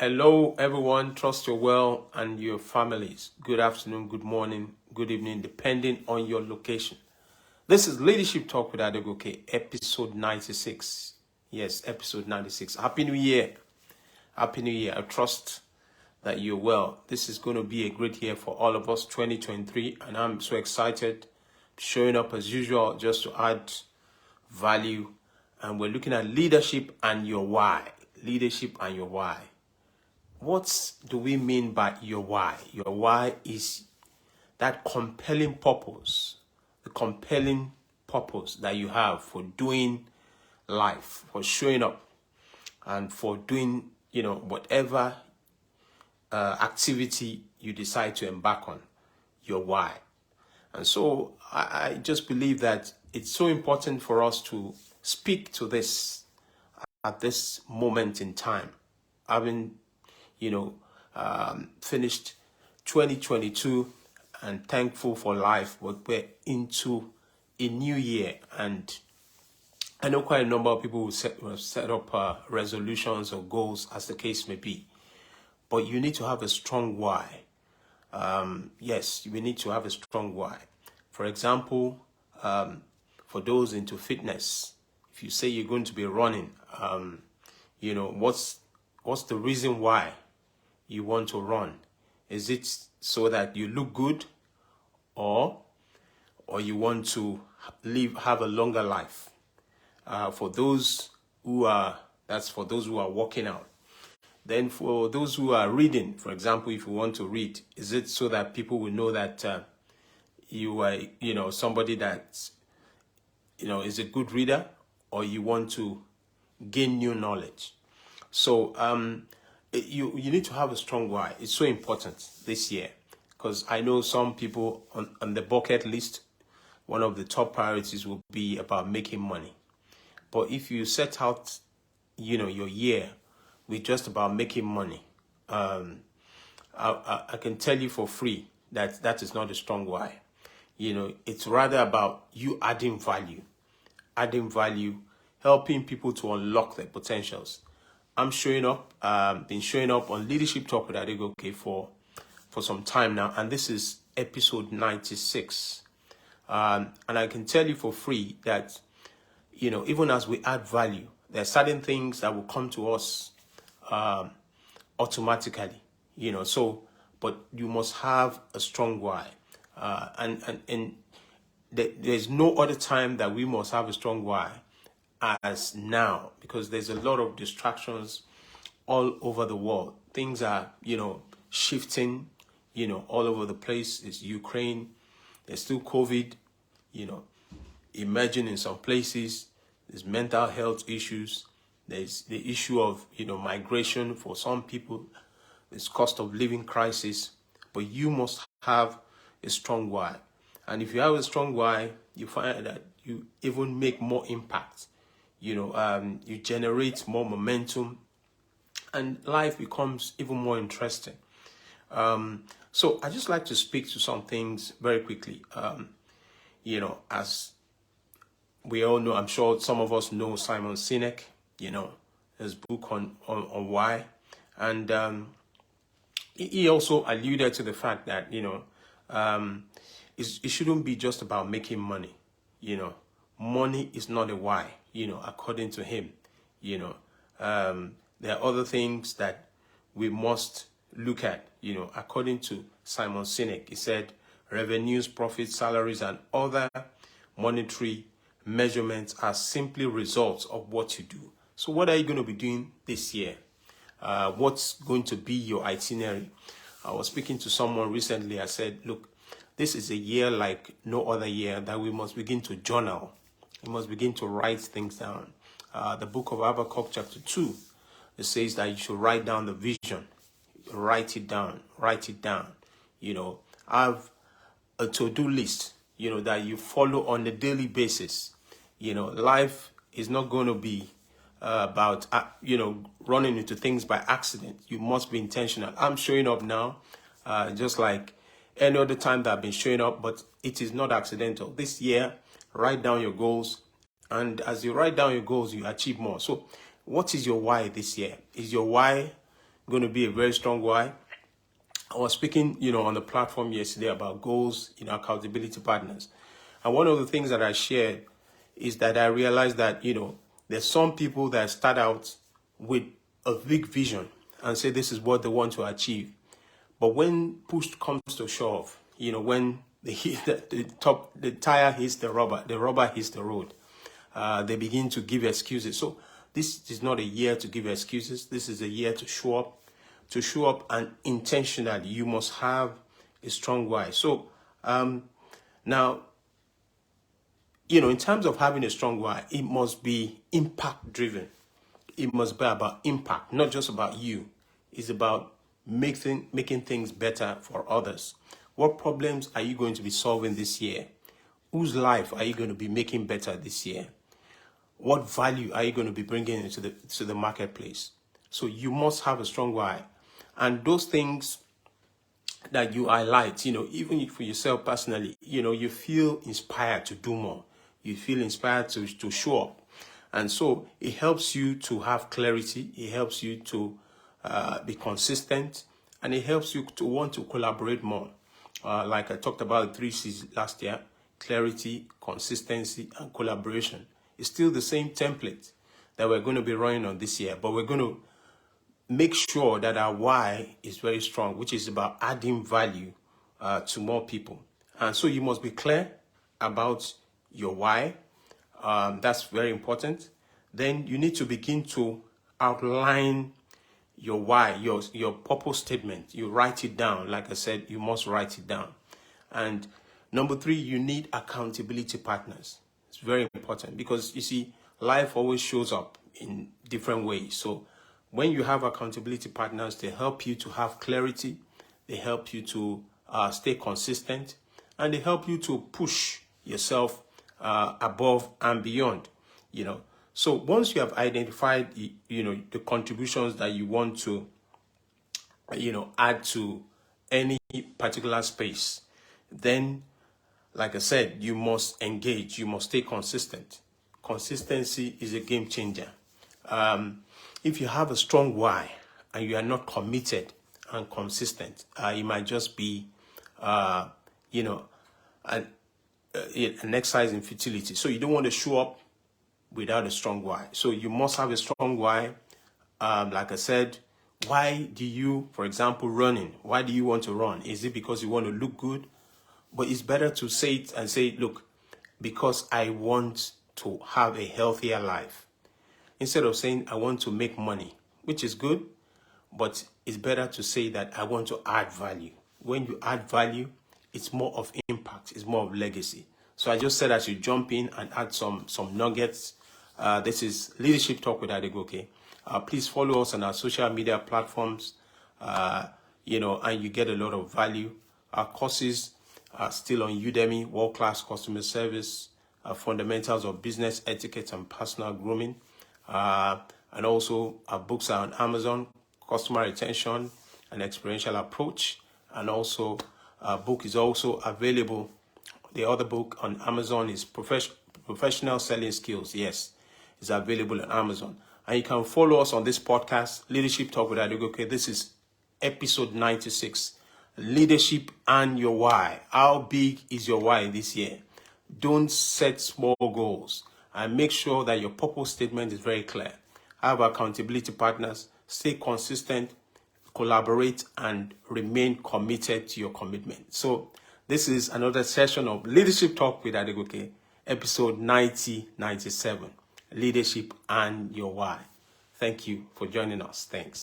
Hello, everyone. Trust you're well and your families. Good afternoon, good morning, good evening, depending on your location. This is Leadership Talk with Adegoke, episode 96. Yes, episode 96. Happy New Year. Happy New Year. I trust that you're well. This is going to be a great year for all of us, 2023, and I'm so excited, showing up as usual just to add value. And we're looking at leadership and your why. Leadership and your why. What do we mean by your why? Your why is that compelling purpose, the compelling purpose that you have for doing life, for showing up, and for doing, whatever activity you decide to embark on, your why. And so I just believe that it's so important for us to speak to this at this moment in time. Having finished 2022 and thankful for life, but we're into a new year. And I know quite a number of people will set up resolutions or goals, as the case may be. But you need to have a strong why. Yes, we need to have a strong why. For example, for those into fitness, if you say you're going to be running, what's the reason why you want to run? Is it so that you look good, or you want to have a longer life? For those who are working out. Then for those who are reading, for example, if you want to read, is it so that people will know that you are, somebody that, is a good reader, or you want to gain new knowledge? So you need to have a strong why. It's so important this year, because I know some people on the bucket list, one of the top priorities will be about making money. But if you set out, your year with just about making money, I can tell you for free that is not a strong why. It's rather about you adding value, helping people to unlock their potentials. I'm showing up, been showing up on Leadership Talk with Adegoke for some time now, and this is episode 96. And I can tell you for free that, even as we add value, there are certain things that will come to us automatically, but you must have a strong why. And there's no other time that we must have a strong why as now, because there's a lot of distractions all over the world. Things are, shifting, all over the place. There's Ukraine, there's still COVID, emerging in some places. There's mental health issues. There's the issue of, migration for some people. There's cost of living crisis. But you must have a strong why. And if you have a strong why, you find that you even make more impact. You generate more momentum, and life becomes even more interesting. So I just like to speak to some things very quickly. As we all know, I'm sure some of us know Simon Sinek, his book on why. And he also alluded to the fact that, it shouldn't be just about making money. Money is not a why, according to him. There are other things that we must look at, according to Simon Sinek. He said revenues, profits, salaries, and other monetary measurements are simply results of what you do. So what are you going to be doing this year? What's going to be your itinerary? I was speaking to someone recently. I said, look, this is a year like no other year that we must begin to journal. We must begin to write things down. The book of Habakkuk chapter 2, it says that you should write down the vision. Write it down. Have a to-do list, that you follow on a daily basis. Life is not going to be about, running into things by accident. You must be intentional. I'm showing up now, just like any other time that I've been showing up, but it is not accidental. This year, write down your goals. And as you write down your goals, you achieve more. So what is your why this year? Is your why going to be a very strong why. I was speaking, on the platform yesterday about goals, accountability partners. And one of the things that I shared is that I realized that, there's some people that start out with a big vision and say this is what they want to achieve. But when push comes to shove, when the tire hits the rubber hits the road, they begin to give excuses. So this is not a year to give excuses. This is a year to show up. To show up and intentionally, you must have a strong why. So now, in terms of having a strong why, it must be impact driven. It must be about impact, not just about you. It's about making things better for others. What problems are you going to be solving this year? Whose life are you going to be making better this year? What value are you going to be bringing into the marketplace? So you must have a strong why. And those things that you highlight, even for yourself personally, you feel inspired to do more. You feel inspired to show up. And so it helps you to have clarity. It helps you to be consistent. And it helps you to want to collaborate more. Like I talked about the 3 C's last year: clarity, consistency, and collaboration. It's still the same template that we're going to be running on this year, but we're going to make sure that our why is very strong, which is about adding value to more people. And so you must be clear about your why. That's very important. Then you need to begin to outline your why, your purpose statement. You write it down. Like I said, you must write it down. And number 3, you need accountability partners. It's very important because, you see, life always shows up in different ways. So when you have accountability partners, they help you to have clarity, they help you to stay consistent, and they help you to push yourself above and beyond, So once you have identified, the contributions that you want to, add to any particular space, then, like I said, you must engage, you must stay consistent. Consistency is a game changer. If you have a strong why and you are not committed and consistent, it might just be, an exercise in futility. So you don't want to show up without a strong why. So you must have a strong why. Like I said, why do you, for example, running? Why do you want to run? Is it because you want to look good? But it's better to say it and say, look, because I want to have a healthier life. Instead of saying, I want to make money, which is good, but it's better to say that I want to add value. When you add value, it's more of impact, it's more of legacy. So I just said I should jump in and add some nuggets. This is Leadership Talk with Adegoke. Please follow us on our social media platforms, and you get a lot of value. Our courses are still on Udemy: World-Class Customer Service, Fundamentals of Business Etiquette and Personal Grooming. And also our books are on Amazon: Customer Retention and Experiential Approach. And also our book is also available. The other book on Amazon is Professional Selling Skills. Yes, it's available on Amazon. And you can follow us on this podcast, Leadership Talk with Adegoke. This is episode 96, Leadership and Your Why. How big is your why this year? Don't set small goals, and make sure that your purpose statement is very clear. Have accountability partners, stay consistent, collaborate, and remain committed to your commitment. So this is another session of Leadership Talk with Adegoke, episode 97, Leadership and Your Why. Thank you for joining us. Thanks.